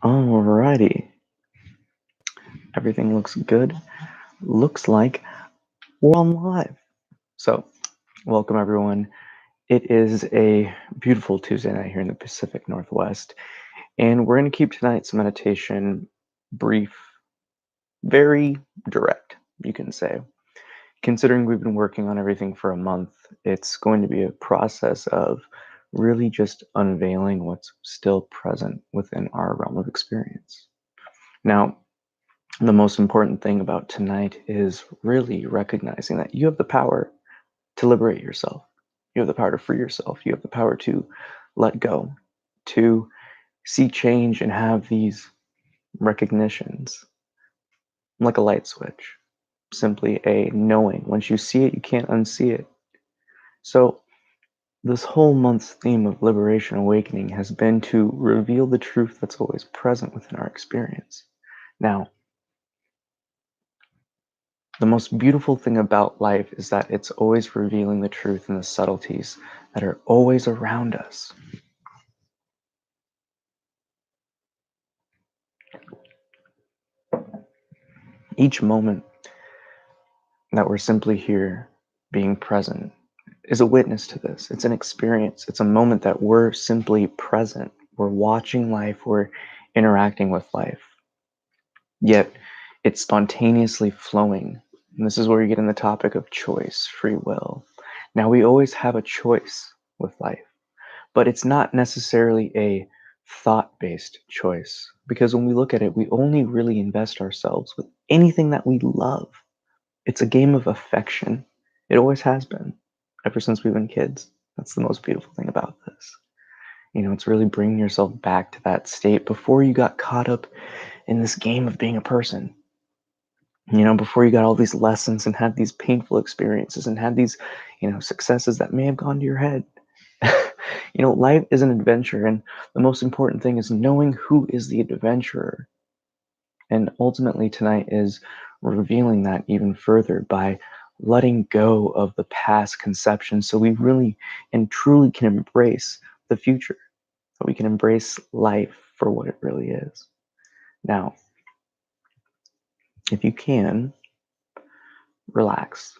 Alrighty, everything looks good. Looks like we're on live. So, welcome everyone. It is a beautiful Tuesday night here in the Pacific Northwest, and we're going to keep tonight's meditation brief, very direct, you can say. Considering we've been working on everything for a month, it's going to be a process of really just unveiling what's still present within our realm of experience. Now, the most important thing about tonight is really recognizing that you have the power to liberate yourself. You have the power to free yourself. You have the power to let go, to see change and have these recognitions like a light switch. Simply a knowing. Once you see it, you can't unsee it. So, this whole month's theme of liberation awakening has been to reveal the truth that's always present within our experience. Now, the most beautiful thing about life is that it's always revealing the truth and the subtleties that are always around us. Each moment that we're simply here being present is a witness to this. It's an experience. It's a moment that we're simply present. We're watching life. We're interacting with life. Yet it's spontaneously flowing. And this is where you get in the topic of choice, free will. Now, we always have a choice with life, but it's not necessarily a thought-based choice, because when we look at it, we only really invest ourselves with anything that we love. It's a game of affection. It always has been, ever since we've been kids. That's the most beautiful thing about this. It's really bringing yourself back to that state before you got caught up in this game of being a person. Before you got all these lessons and had these painful experiences and had these, successes that may have gone to your head. Life is an adventure, and the most important thing is knowing who is the adventurer. And ultimately, tonight is revealing that even further by letting go of the past conceptions so we really and truly can embrace the future, so we can embrace life for what it really is. Now, if you can, relax.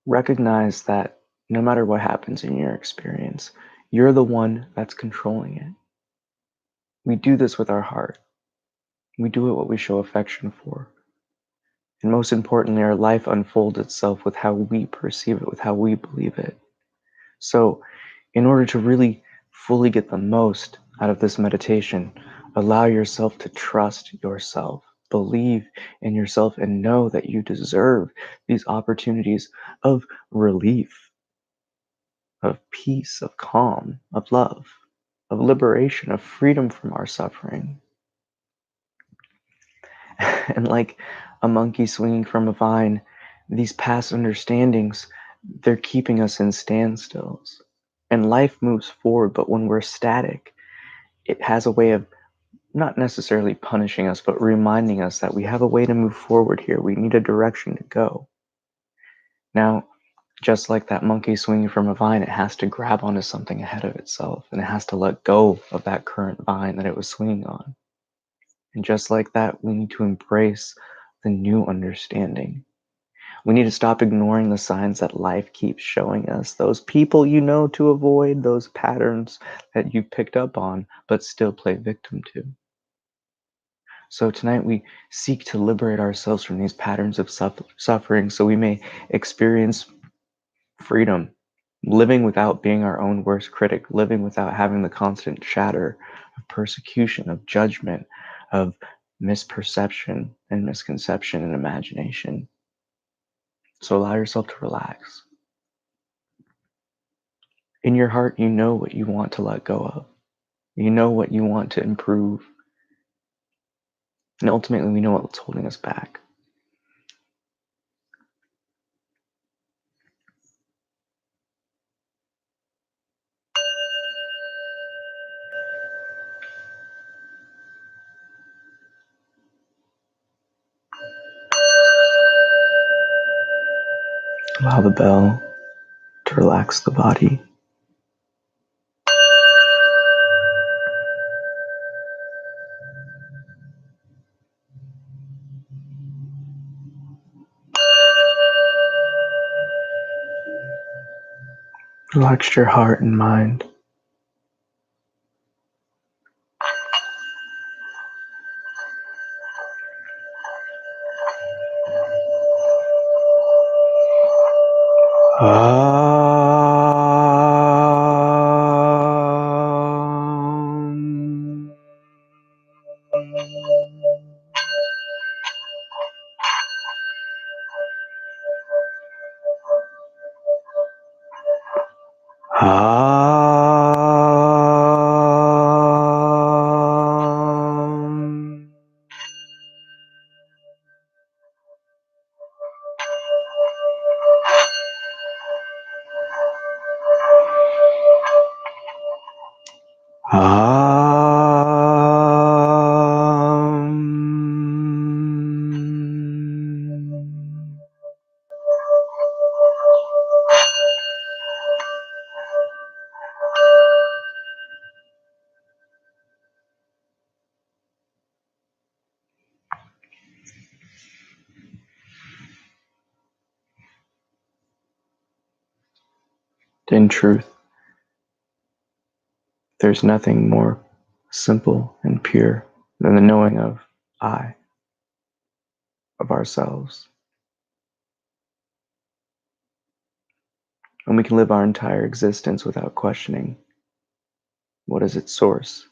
Recognize that no matter what happens in your experience, you're the one that's controlling it. We do this with our heart. We do it what we show affection for. And most importantly, our life unfolds itself with how we perceive it, with how we believe it. So, in order to really fully get the most out of this meditation, allow yourself to trust yourself, believe in yourself, and know that you deserve these opportunities of relief, of peace, of calm, of love, of liberation, of freedom from our suffering. And like a monkey swinging from a vine, these past understandings, they're keeping us in standstills. And life moves forward, but when we're static, it has a way of not necessarily punishing us, but reminding us that we have a way to move forward here. We need a direction to go. Now, just like that monkey swinging from a vine, it has to grab onto something ahead of itself, and it has to let go of that current vine that it was swinging on. And just like that, we need to embrace the new understanding. We need to stop ignoring the signs that life keeps showing us. Those people you know to avoid, those patterns that you picked up on, but still play victim to. So tonight we seek to liberate ourselves from these patterns of suffering so we may experience freedom, living without being our own worst critic, living without having the constant chatter of persecution, of judgment, of misperception and misconception and imagination. So allow yourself to relax. In your heart, you know what you want to let go of. You know what you want to improve. And ultimately, we know what's holding us back. Allow the bell to relax the body. Relax your heart and mind. Um, um, In truth, there's nothing more simple and pure than the knowing of I, of ourselves. And we can live our entire existence without questioning what is its source.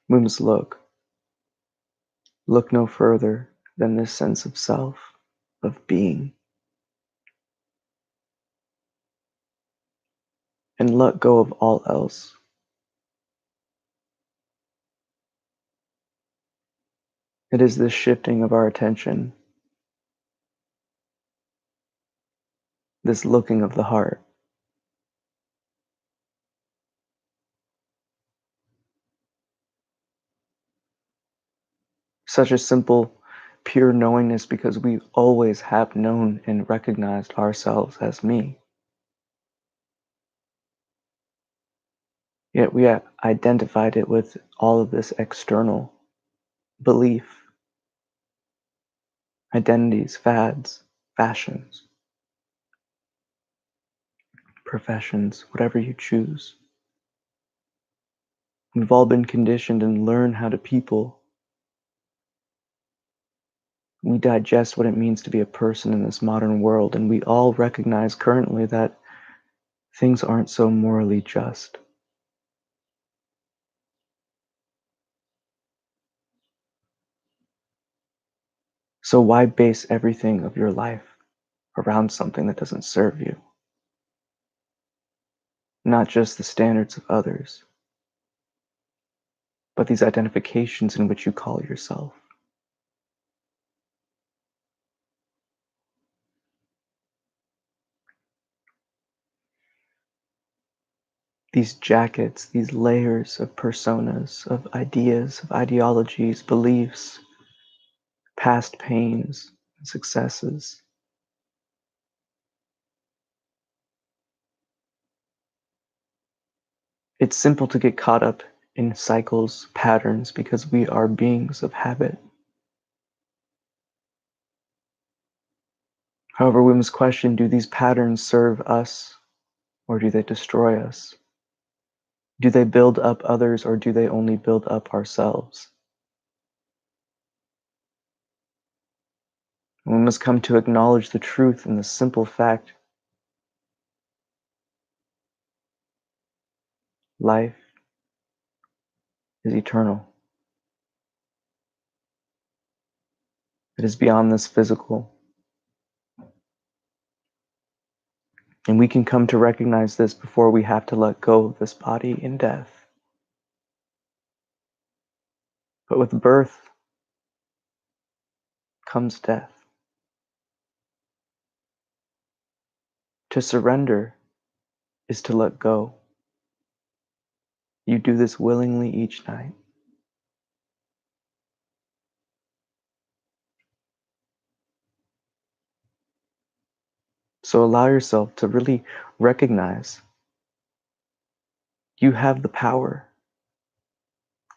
We must look no further than this sense of self, of being, and let go of all else. It is this shifting of our attention, this looking of the heart. Such a simple, pure knowingness because we always have known and recognized ourselves as me. Yet we have identified it with all of this external belief, identities, fads, fashions, professions, whatever you choose. We've all been conditioned and learn how to people. We digest what it means to be a person in this modern world, and we all recognize currently that things aren't so morally just. So why base everything of your life around something that doesn't serve you? Not just the standards of others, but these identifications in which you call yourself. These jackets, these layers of personas, of ideas, of ideologies, beliefs, past pains, and successes. It's simple to get caught up in cycles, patterns, because we are beings of habit. However, we must question, do these patterns serve us or do they destroy us? Do they build up others or do they only build up ourselves? And we must come to acknowledge the truth and the simple fact: life is eternal. It is beyond this physical. And we can come to recognize this before we have to let go of this body in death. But with birth comes death. To surrender is to let go. You do this willingly each night. So allow yourself to really recognize you have the power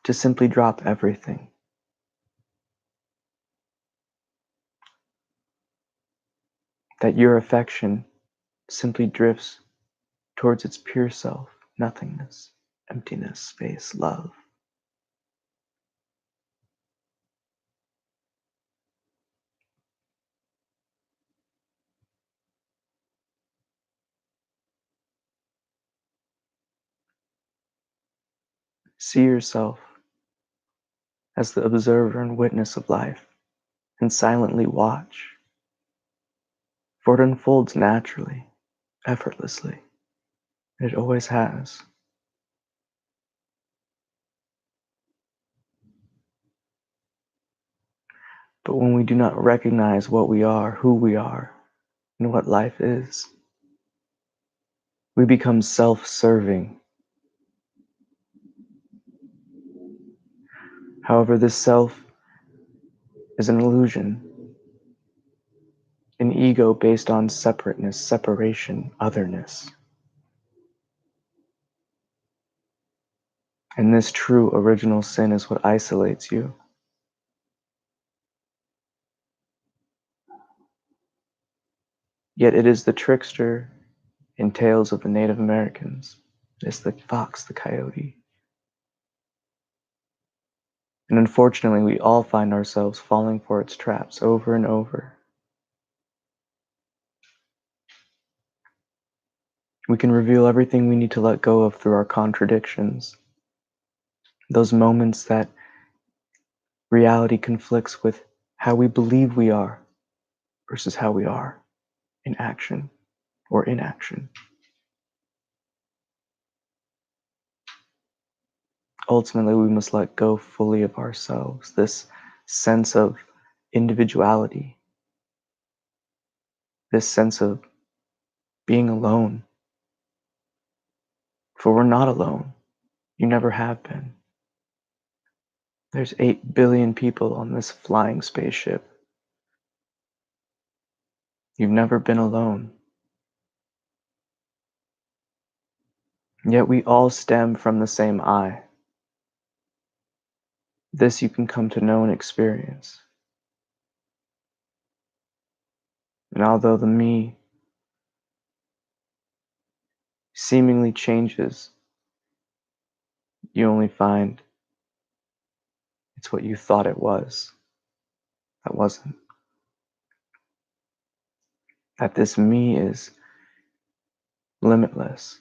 to simply drop everything. that your affection simply drifts towards its pure self, nothingness, emptiness, space, love. See yourself as the observer and witness of life, and silently watch, for it unfolds naturally, effortlessly. It always has. But when we do not recognize what we are, who we are, and what life is, we become self-serving. However, this self is an illusion, an ego based on separateness, separation, otherness. And this true original sin is what isolates you. Yet it is the trickster in tales of the Native Americans. It's the fox, the coyote. And unfortunately, we all find ourselves falling for its traps over and over. We can reveal everything we need to let go of through our contradictions. Those moments that reality conflicts with how we believe we are versus how we are in action or inaction. Ultimately, we must let go fully of ourselves, this sense of individuality, this sense of being alone. For we're not alone. You never have been. There's 8 billion people on this flying spaceship. You've never been alone. Yet we all stem from the same I. This you can come to know and experience. And although the me seemingly changes, you only find it's what you thought it was that wasn't. That this me is limitless.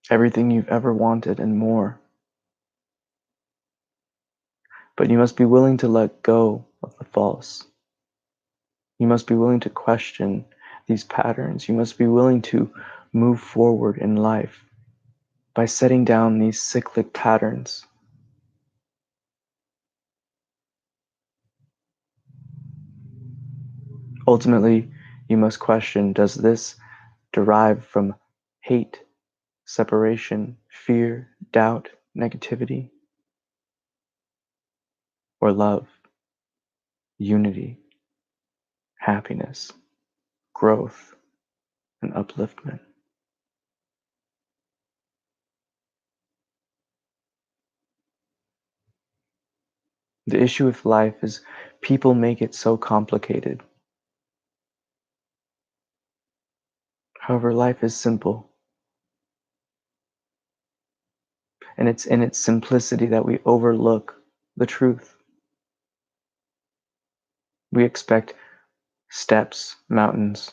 Everything you've ever wanted and more. But you must be willing to let go of the false. You must be willing to question these patterns. You must be willing to move forward in life by setting down these cyclic patterns. Ultimately, you must question, does this derive from hate, separation, fear, doubt, negativity, or love, unity, happiness, growth, and upliftment? The issue with life is people make it so complicated. However, life is simple. And it's in its simplicity that we overlook the truth. We expect steps, mountains,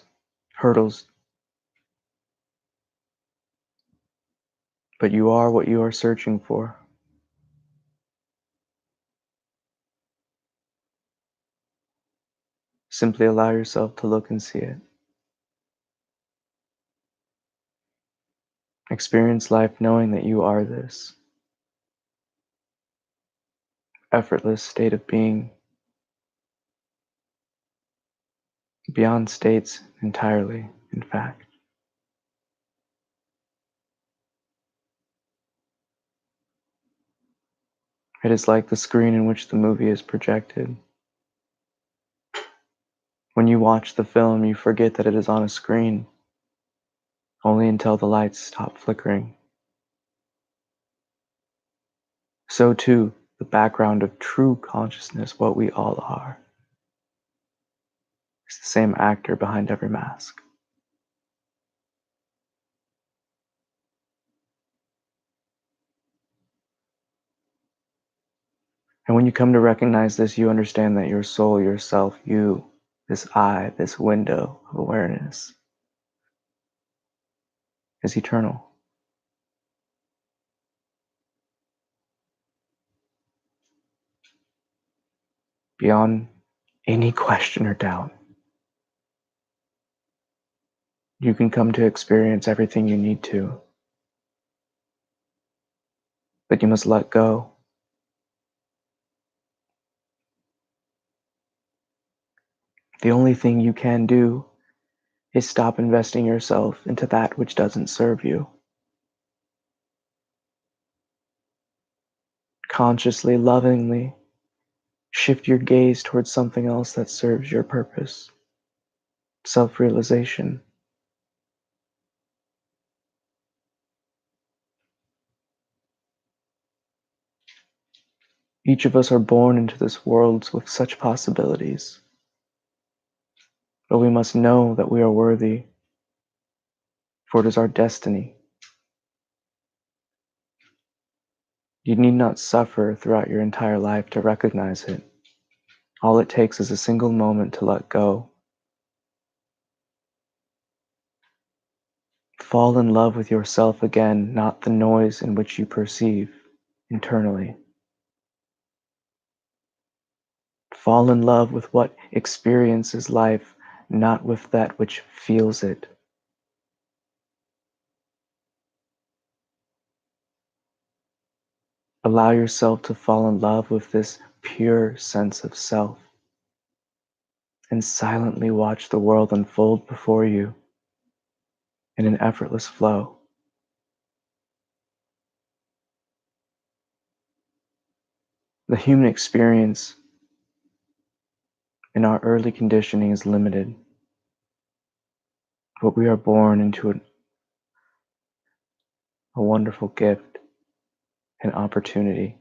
hurdles. But you are what you are searching for. Simply allow yourself to look and see it. Experience life knowing that you are this effortless state of being, beyond states entirely, in fact. It is like the screen in which the movie is projected. When you watch the film, you forget that it is on a screen, only until the lights stop flickering. So too, the background of true consciousness, what we all are. He's the same actor behind every mask. And when you come to recognize this, you understand that your soul, yourself, you, this eye, this window of awareness is eternal. Beyond any question or doubt, you can come to experience everything you need to, but you must let go. The only thing you can do is stop investing yourself into that which doesn't serve you. Consciously, lovingly, shift your gaze towards something else that serves your purpose. Self-realization. Each of us are born into this world with such possibilities, but we must know that we are worthy, for it is our destiny. You need not suffer throughout your entire life to recognize it. All it takes is a single moment to let go. Fall in love with yourself again, not the noise in which you perceive internally. Fall in love with what experiences life, not with that which feels it. Allow yourself to fall in love with this pure sense of self and silently watch the world unfold before you in an effortless flow. The human experience in our early conditioning is limited, but we are born into a wonderful gift and opportunity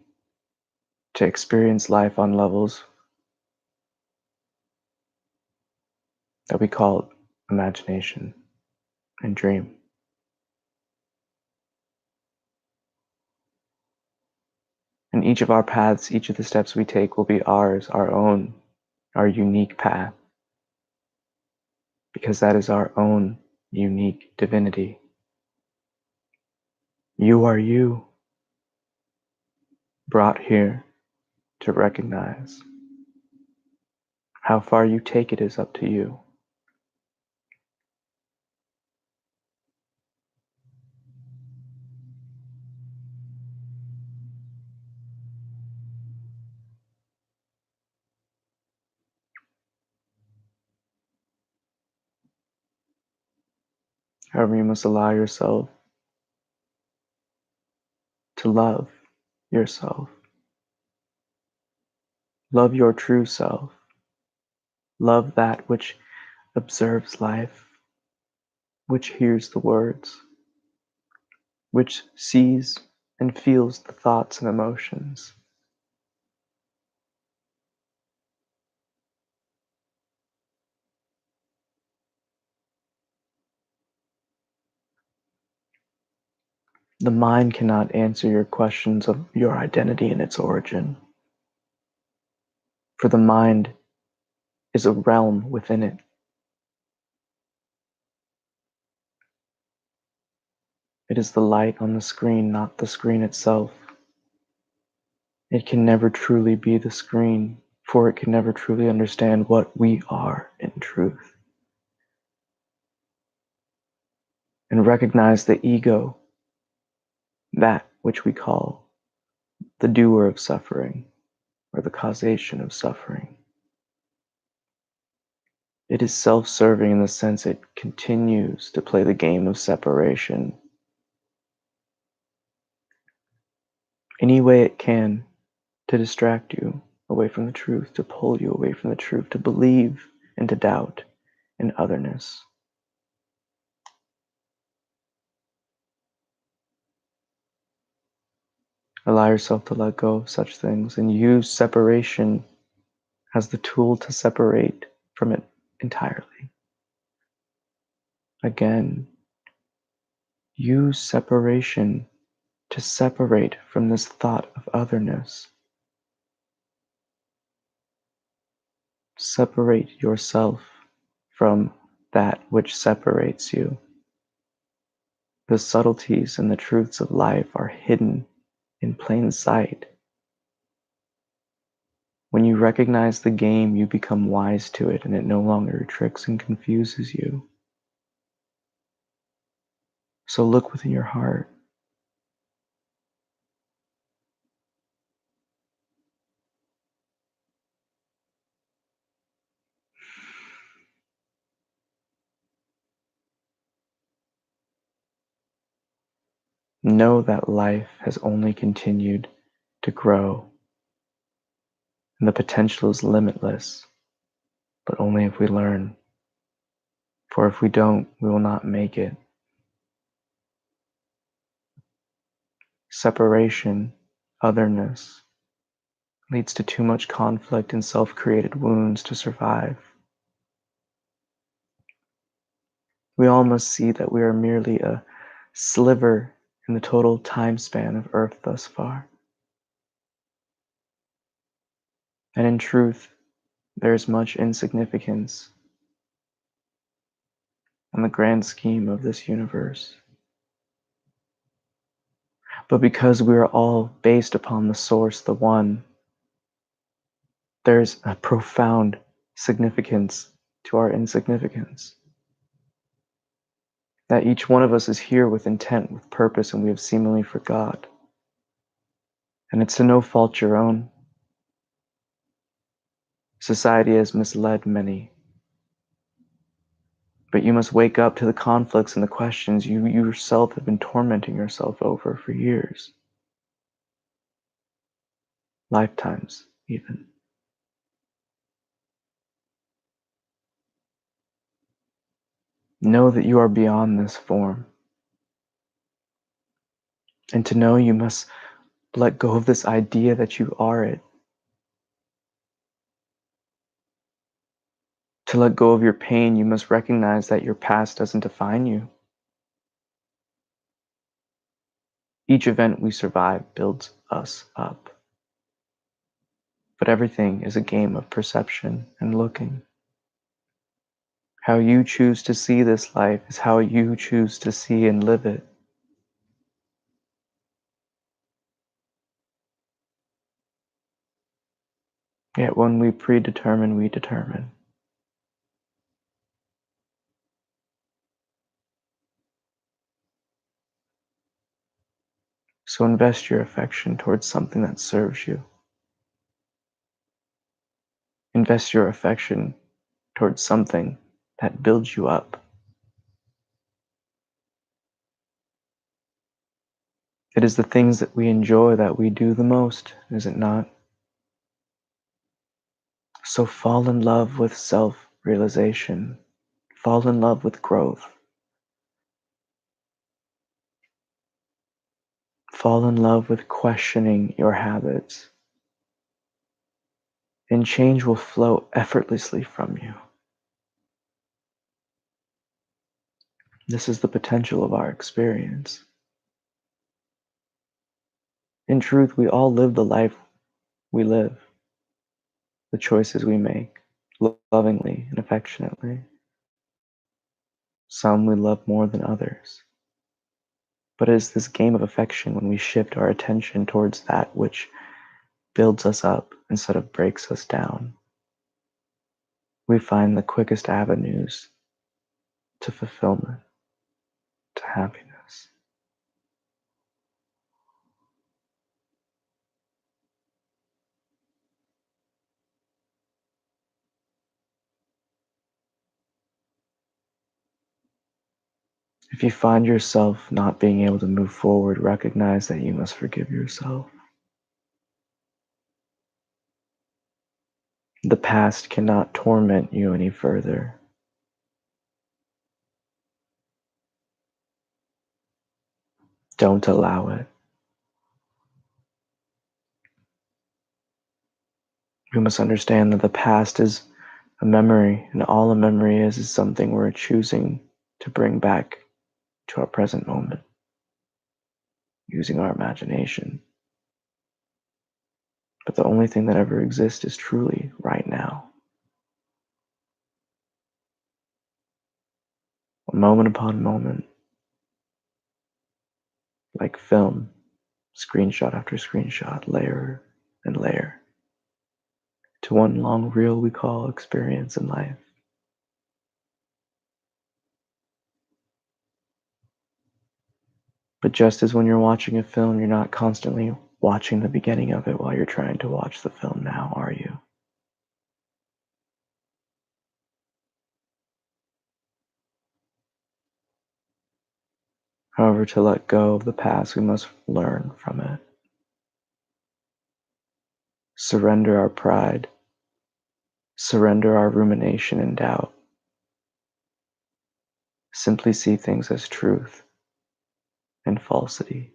to experience life on levels that we call imagination and dream. And each of our paths, each of the steps we take will be ours, our own, our unique path, because that is our own unique divinity. You are you, brought here to recognize. How far you take it is up to you. However, you must allow yourself to love yourself. Love your true self. Love that which observes life, which hears the words, which sees and feels the thoughts and emotions. The mind cannot answer your questions of your identity and its origin, for the mind is a realm within it. It is the light on the screen, not the screen itself. It can never truly be the screen, for it can never truly understand what we are in truth. And recognize the ego, that which we call the doer of suffering, or the causation of suffering. It is self-serving in the sense it continues to play the game of separation any way it can to distract you away from the truth, to pull you away from the truth, to believe and to doubt in otherness. Allow yourself to let go of such things and use separation as the tool to separate from it. entirely. Again, use separation to separate from this thought of otherness. Separate yourself from that which separates you. The subtleties and the truths of life are hidden in plain sight. When you recognize the game, you become wise to it, and it no longer tricks and confuses you. So look within your heart. Know that life has only continued to grow, and the potential is limitless, but only if we learn. For if we don't, we will not make it. Separation, otherness, leads to too much conflict and self-created wounds to survive. We all must see that we are merely a sliver in the total time span of Earth thus far. And in truth, there is much insignificance on the grand scheme of this universe. But because we are all based upon the source, the one, there's a profound significance to our insignificance. That each one of us is here with intent, with purpose, and we have seemingly forgot. And it's to no fault your own. Society has misled many. But you must wake up to the conflicts and the questions you yourself have been tormenting yourself over for years. Lifetimes, even. Know that you are beyond this form. And to know, you must let go of this idea that you are it. To let go of your pain, you must recognize that your past doesn't define you. Each event we survive builds us up. But everything is a game of perception and looking. How you choose to see this life is how you choose to see and live it. Yet when we predetermine, we determine. So invest your affection towards something that serves you. Invest your affection towards something that builds you up. It is the things that we enjoy that we do the most, is it not? So fall in love with self-realization. Fall in love with growth. Fall in love with questioning your habits. And change will flow effortlessly from you. This is the potential of our experience. In truth, we all live the life we live, the choices we make, lovingly and affectionately. Some we love more than others. But it is this game of affection when we shift our attention towards that which builds us up instead of breaks us down. We find the quickest avenues to fulfillment, to happiness. If you find yourself not being able to move forward, recognize that you must forgive yourself. The past cannot torment you any further. Don't allow it. We must understand that the past is A memory, and all a memory is something we're choosing to bring back to our present moment using our imagination. But the only thing that ever exists is truly right now. Moment upon moment, like film, screenshot after screenshot, layer and layer, to one long reel we call experience in life. But just as when you're watching a film, you're not constantly watching the beginning of it while you're trying to watch the film now, are you? However, to let go of the past, we must learn from it. Surrender our pride, surrender our rumination and doubt. Simply see things as truth and falsity.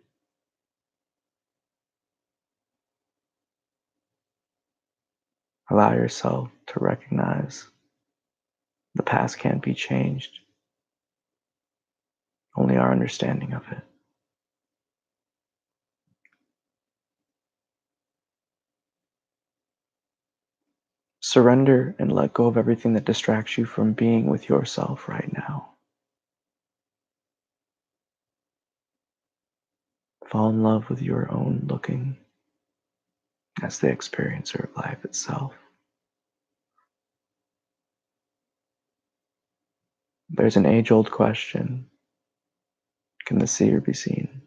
Allow yourself to recognize the past can't be changed, only our understanding of it. Surrender and let go of everything that distracts you from being with yourself right now. Fall in love with your own looking as the experiencer of life itself. There's an age-old question: can the seer be seen?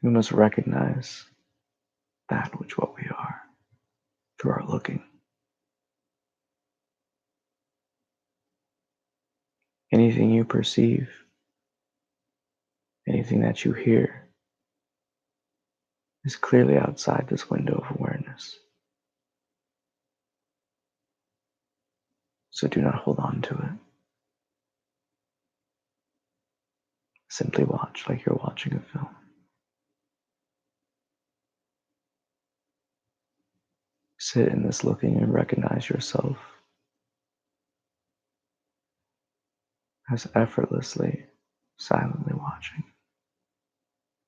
We must recognize that which what we are through our looking. Anything you perceive, anything that you hear, is clearly outside this window of awareness. So do not hold on to it. Simply watch like you're watching a film. Sit in this looking and recognize yourself as effortlessly, silently watching,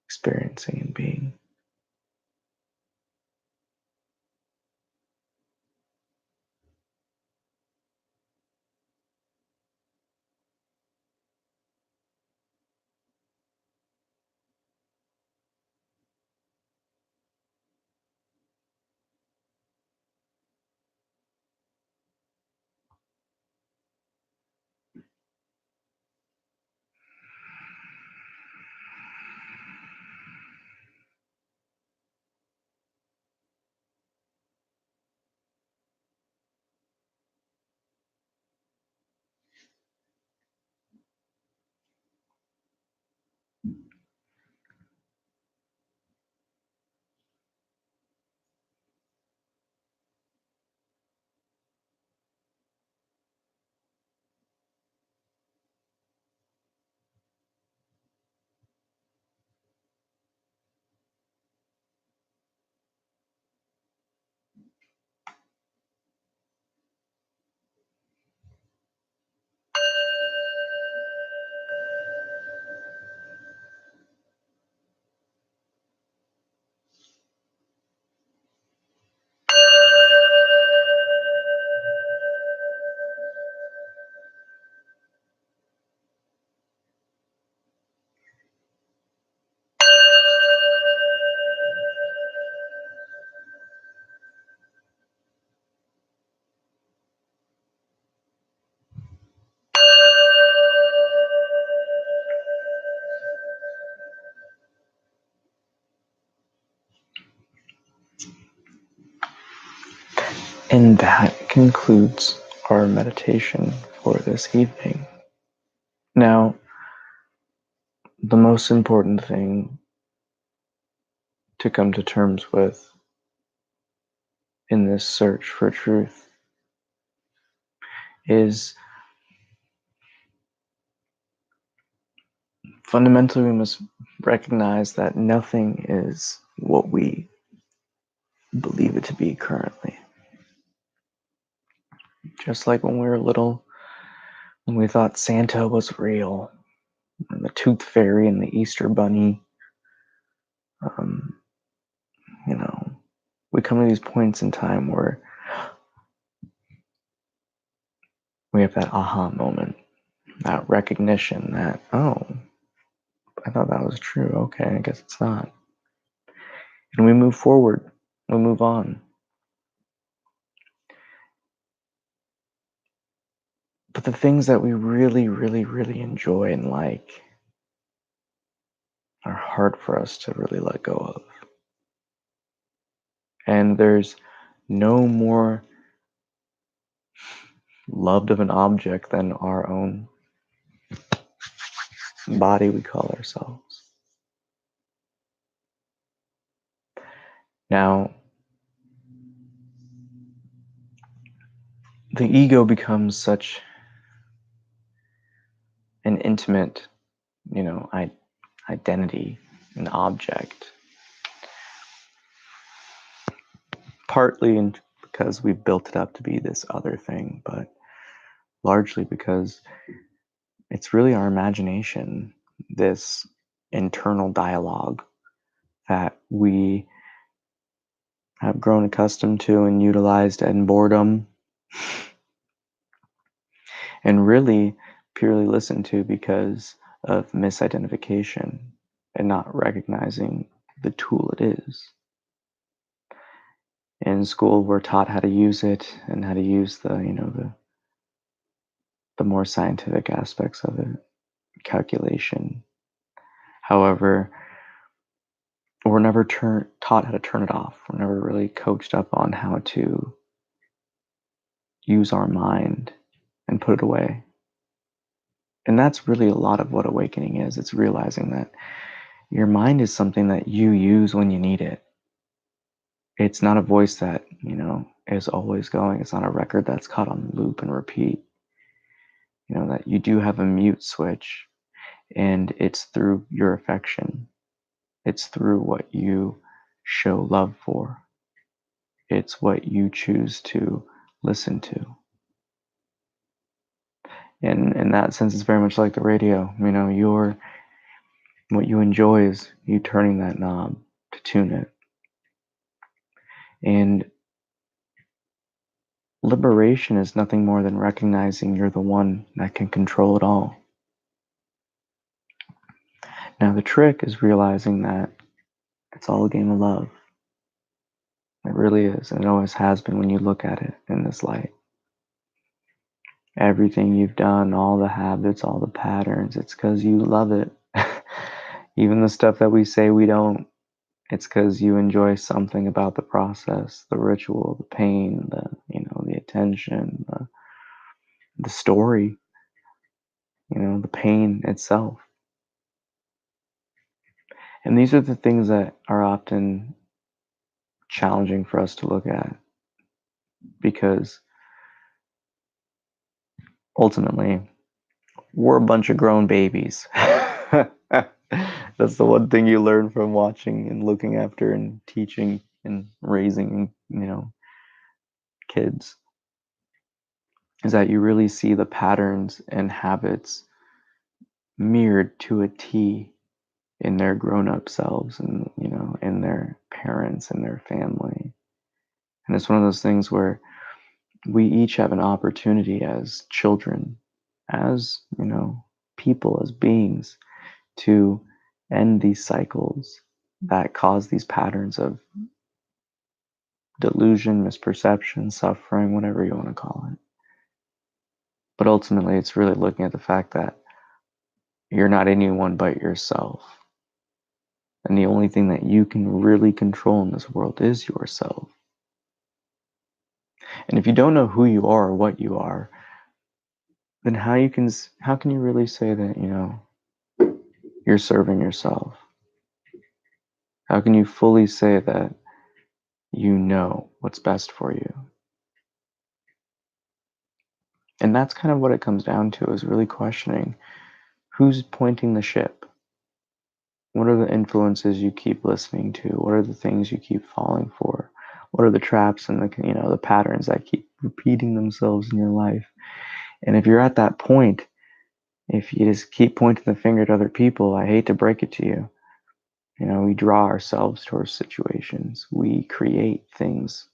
experiencing, and being. And that concludes our meditation for this evening. Now, the most important thing to come to terms with in this search for truth is Fundamentally, we must recognize that nothing is what we believe it to be currently. Just like when we were little, when we thought Santa was real, and the Tooth Fairy and the Easter Bunny, um, you know, we come to these points in time where we have that aha moment, that recognition that, oh, I thought that was true. Okay, I guess it's not. And we move forward, we move on. But the things that we really, really, really enjoy and like are hard for us to really let go of. And there's no more loved of an object than our own body we call ourselves. Now, the ego becomes such an intimate, identity, an object, partly because we built it up to be this other thing, but largely because it's really our imagination, this internal dialogue that we have grown accustomed to and utilized in boredom, and really purely listened to because of misidentification and not recognizing the tool it is. In school, we're taught how to use it and how to use the more scientific aspects of it, calculation. However, we're never taught how to turn it off. We're never really coached up on how to use our mind and put it away. And that's really a lot of what awakening is. It's realizing that your mind is something that you use when you need it. It's not a voice that, is always going. It's not a record that's caught on loop and repeat. That you do have a mute switch, and it's through your affection. It's through what you show love for. It's what you choose to listen to. And in that sense, it's very much like the radio. What you enjoy is you turning that knob to tune it. And liberation is nothing more than recognizing you're the one that can control it all. Now, the trick is realizing that it's all a game of love. It really is, and it always has been when you look at it in this light. Everything you've done, all the habits, all the patterns, it's because you love it. Even the stuff that we say we don't, it's because you enjoy something about the process, the ritual, the pain, the attention, the story, the pain itself. And these are the things that are often challenging for us to look at, because ultimately we're a bunch of grown babies. That's the one thing you learn from watching and looking after and teaching and raising, kids, is that you really see the patterns and habits mirrored to a T in their grown-up selves and, in their parents and their family. And it's one of those things where we each have an opportunity as children, as, people, as beings, to end these cycles that cause these patterns of delusion, misperception, suffering, whatever you want to call it. But ultimately, it's really looking at the fact that you're not anyone but yourself. And the only thing that you can really control in this world is yourself. And if you don't know who you are or what you are, then how can you really say that, you're serving yourself? How can you fully say that you know what's best for you? And that's kind of what it comes down to, is really questioning who's pointing the ship. What are the influences you keep listening to? What are the things you keep falling for? What are the traps and the patterns that keep repeating themselves in your life? And if you're at that point, if you just keep pointing the finger at other people, I hate to break it to you. We draw ourselves towards situations. We create things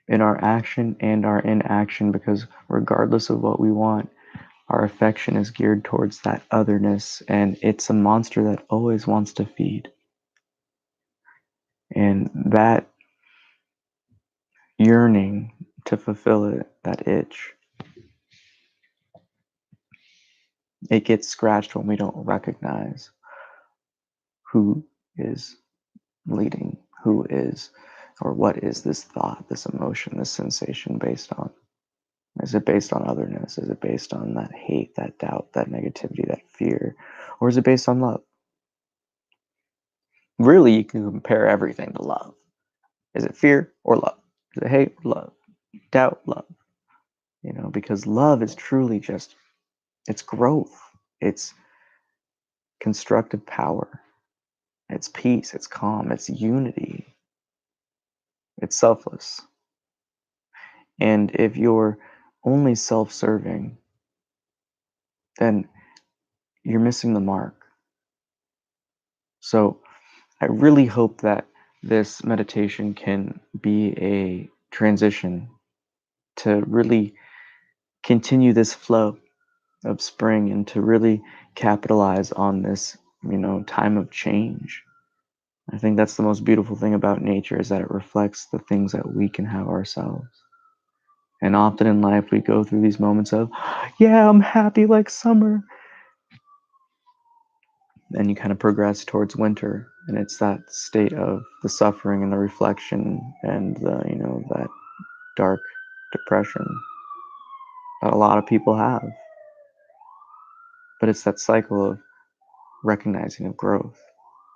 in our action and our inaction, because regardless of what we want, our affection is geared towards that otherness, and it's a monster that always wants to feed. And that yearning to fulfill it, that itch, it gets scratched when we don't recognize who is leading, who is, or what is this thought, this emotion, this sensation based on. Is it based on otherness? Is it based on that hate, that doubt, that negativity, that fear? Or is it based on love? Really, you can compare everything to love. Is it fear or love? Is it hate or love? Doubt, love. Because love is truly just, it's growth. It's constructive power. It's peace. It's calm. It's unity. It's selfless. And if you're only self-serving, then you're missing the mark. So I really hope that this meditation can be a transition to really continue this flow of spring and to really capitalize on this, time of change. I think that's the most beautiful thing about nature, is that it reflects the things that we can have ourselves. And often in life, we go through these moments of, yeah, I'm happy like summer. And you kind of progress towards winter. And it's that state of the suffering and the reflection and that dark depression that a lot of people have. But it's that cycle of recognizing of growth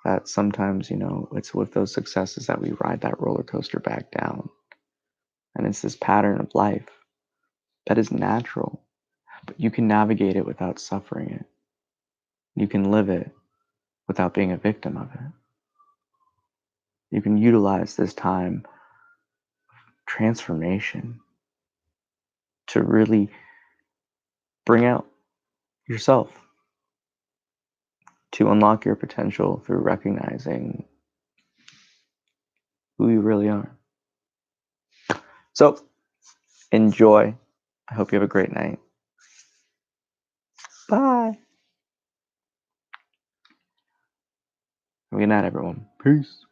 that sometimes, it's with those successes that we ride that roller coaster back down. And it's this pattern of life that is natural, but you can navigate it without suffering it. You can live it without being a victim of it. You can utilize this time transformation to really bring out yourself, to unlock your potential through recognizing who you really are. So enjoy. I hope you have a great night. Bye. Good night, everyone. Peace.